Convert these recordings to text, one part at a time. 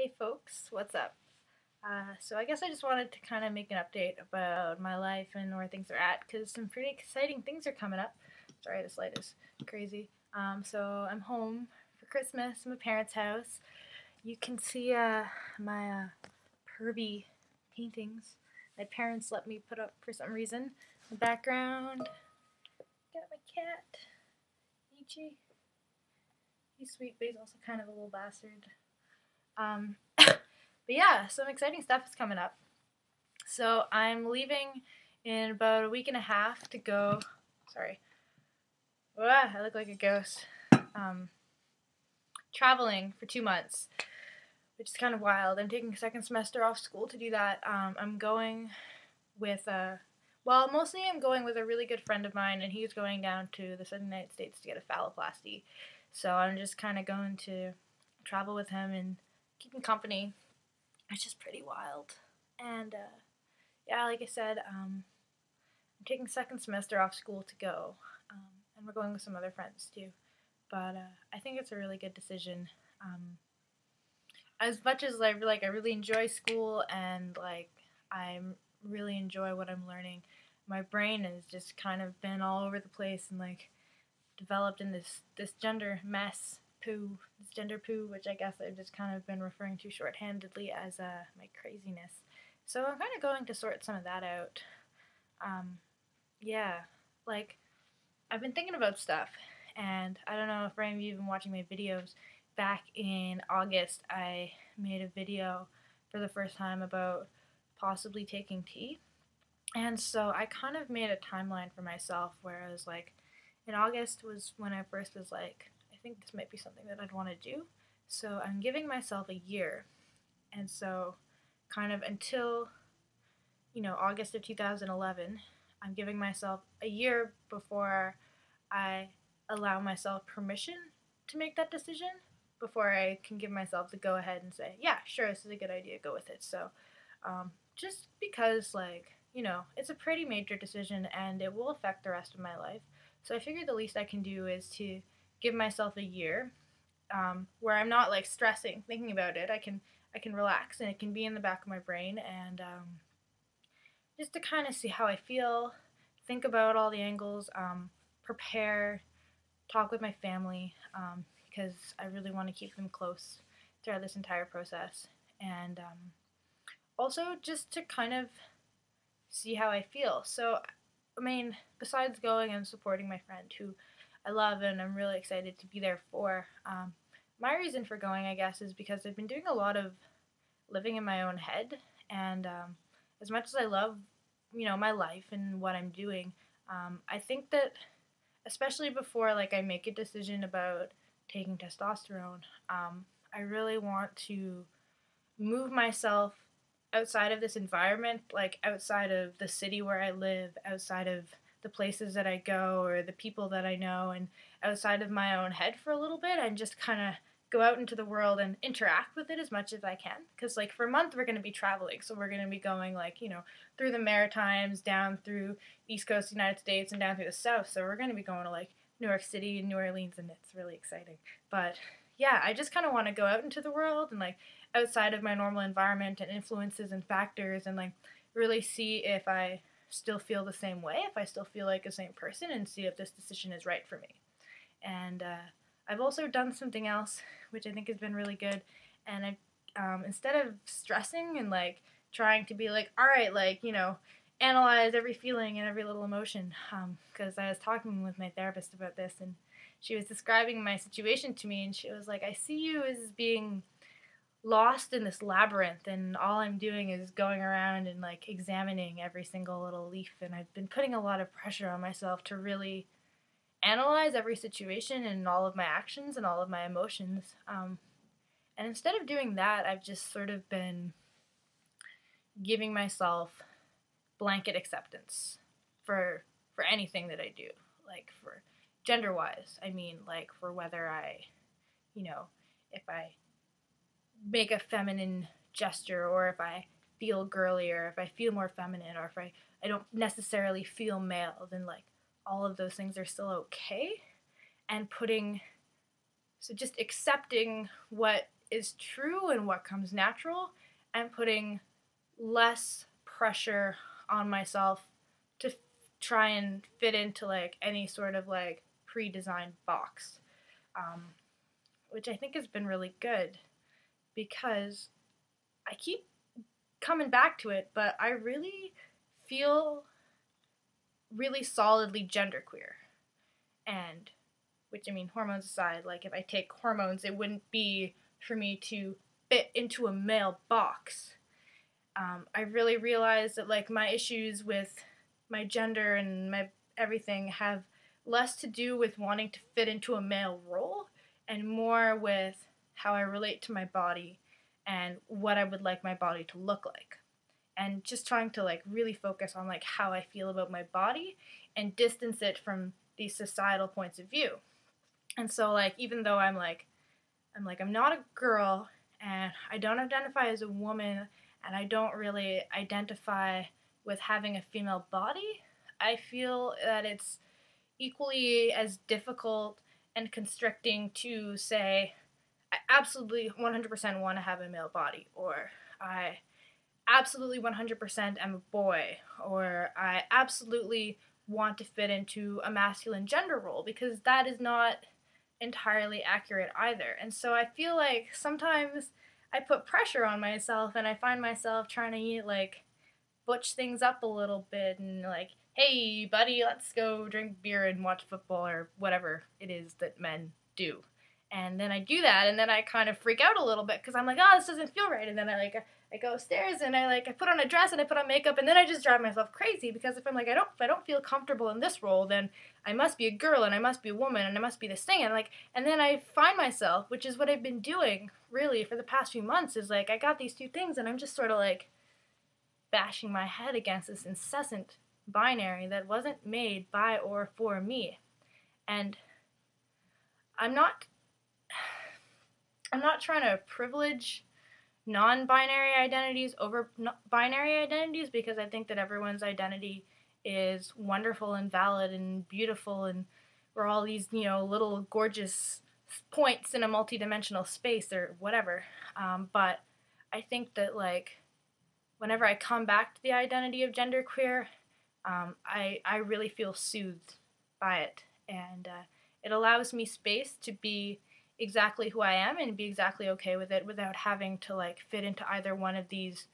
Hey folks, what's up? So I guess I just wanted to kind of make an update about my life and where things are at because some pretty exciting things are coming up. Sorry, this light is crazy. So I'm home for Christmas in my parents' house. You can see my pervy paintings my parents let me put up for some reason. In the background, got my cat, Ichi. He's sweet, but he's also kind of a little bastard. But yeah, some exciting stuff is coming up. So I'm leaving in about a week and a half to go. Sorry. I look like a ghost. Traveling for 2 months, which is kind of wild. I'm taking a second semester off school to do that. I'm going with mostly I'm going with a really good friend of mine, and he's going down to the Southern United States to get a phalloplasty. So I'm just kind of going to travel with him and keep him company. It's just pretty wild. And yeah, like I said, I'm taking second semester off school to go, and we're going with some other friends too. But I think it's a really good decision. As much as I really enjoy school and I really enjoy what I'm learning, my brain has just kind of been all over the place and developed in this gender mess poo, this gender poo, which I guess I've just kind of been referring to shorthandedly as my craziness. So I'm kind of going to sort some of that out. Yeah, I've been thinking about stuff, and I don't know if any of you have been watching my videos. Back in August, I made a video for the first time about possibly taking tea, and so I kind of made a timeline for myself where I was in August was when I first was I think this might be something that I'd want to do. So I'm giving myself a year, and so kind of until August of 2011, I'm giving myself a year before I allow myself permission to make that decision, before I can give myself the go ahead and say, yeah, sure, this is a good idea, go with it. So just because it's a pretty major decision and it will affect the rest of my life. So I figured the least I can do is to give myself a year where I'm not stressing, thinking about it. I can relax and it can be in the back of my brain, and just to kind of see how I feel, think about all the angles, prepare, talk with my family, because I really want to keep them close throughout this entire process, and also just to kind of see how I feel. So, I mean, besides going and supporting my friend who I love and I'm really excited to be there for, my reason for going, I guess, is because I've been doing a lot of living in my own head, and as much as I love, my life and what I'm doing, I think that especially before I make a decision about taking testosterone, I really want to move myself outside of this environment, outside of the city where I live, outside of the places that I go or the people that I know, and outside of my own head for a little bit, and just kind of go out into the world and interact with it as much as I can. Because for a month we're going to be traveling, so we're going to be going through the Maritimes, down through East Coast United States, and down through the South. So we're going to be going to New York City and New Orleans, and it's really exciting. But yeah, I just kind of want to go out into the world and outside of my normal environment and influences and factors, and really see if I still feel the same way, if I still feel like the same person, and see if this decision is right for me. And I've also done something else which I think has been really good, and I instead of stressing and trying to be all right, analyze every feeling and every little emotion, because I was talking with my therapist about this, and she was describing my situation to me, and she was like, I see you as being lost in this labyrinth, and all I'm doing is going around and examining every single little leaf, and I've been putting a lot of pressure on myself to really analyze every situation and all of my actions and all of my emotions, and instead of doing that, I've just sort of been giving myself blanket acceptance for anything that I do, for gender wise. I mean, for whether I, if I make a feminine gesture, or if I feel girly, or if I feel more feminine, or if I don't necessarily feel male, then all of those things are still okay. And just accepting what is true and what comes natural, and putting less pressure on myself to try and fit into like any sort of like pre-designed box, um, which I think has been really good because I keep coming back to it, but I really feel really solidly genderqueer. And, which I mean, hormones aside, like if I take hormones, it wouldn't be for me to fit into a male box. I really realized that like my issues with my gender and my everything have less to do with wanting to fit into a male role and more with how I relate to my body and what I would like my body to look like. And just trying to like really focus on like how I feel about my body and distance it from these societal points of view. And so like even though I'm not a girl and I don't identify as a woman and I don't really identify with having a female body, I feel that it's equally as difficult and constricting to say I absolutely 100% want to have a male body, or I absolutely 100% am a boy, or I absolutely want to fit into a masculine gender role, because that is not entirely accurate either. And so I feel like sometimes I put pressure on myself and I find myself trying to like butch things up a little bit and like, hey buddy, let's go drink beer and watch football or whatever it is that men do. And then I do that and then I kind of freak out a little bit because I'm like, oh, this doesn't feel right. And then I go upstairs and I put on a dress and I put on makeup and then I just drive myself crazy because if I'm like, if I don't feel comfortable in this role, then I must be a girl and I must be a woman and I must be this thing. And then I find myself, which is what I've been doing really for the past few months, is like I got these two things and I'm just sort of like bashing my head against this incessant binary that wasn't made by or for me. And I'm not trying to privilege non-binary identities over binary identities because I think that everyone's identity is wonderful and valid and beautiful and we're all these, little gorgeous points in a multidimensional space or whatever. But I think that like whenever I come back to the identity of genderqueer, I really feel soothed by it, and it allows me space to be exactly who I am and be exactly okay with it without having to like fit into either one of these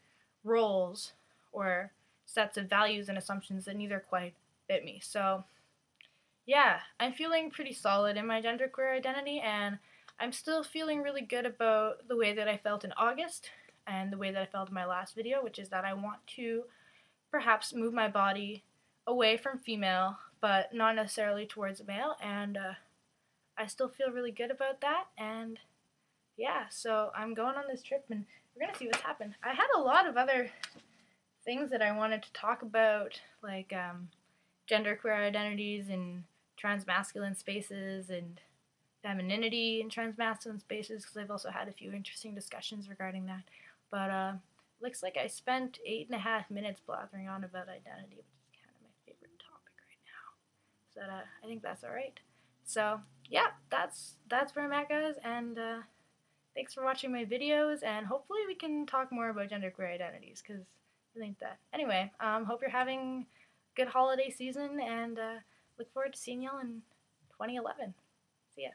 roles or sets of values and assumptions that neither quite fit me. So yeah, I'm feeling pretty solid in my genderqueer identity, and I'm still feeling really good about the way that I felt in August and the way that I felt in my last video, which is that I want to perhaps move my body away from female, but not necessarily towards male, and I still feel really good about that, and yeah, so I'm going on this trip, and we're gonna see what's happened. I had a lot of other things that I wanted to talk about, like genderqueer identities and transmasculine spaces and femininity in transmasculine spaces, because I've also had a few interesting discussions regarding that. But looks like I spent 8.5 minutes blathering on about identity, which is kind of my favorite topic right now. So I think that's all right. So yeah, that's where I'm at, guys, and thanks for watching my videos, and hopefully we can talk more about genderqueer identities, because I think that. Anyway, hope you're having a good holiday season, and look forward to seeing y'all in 2011. See ya.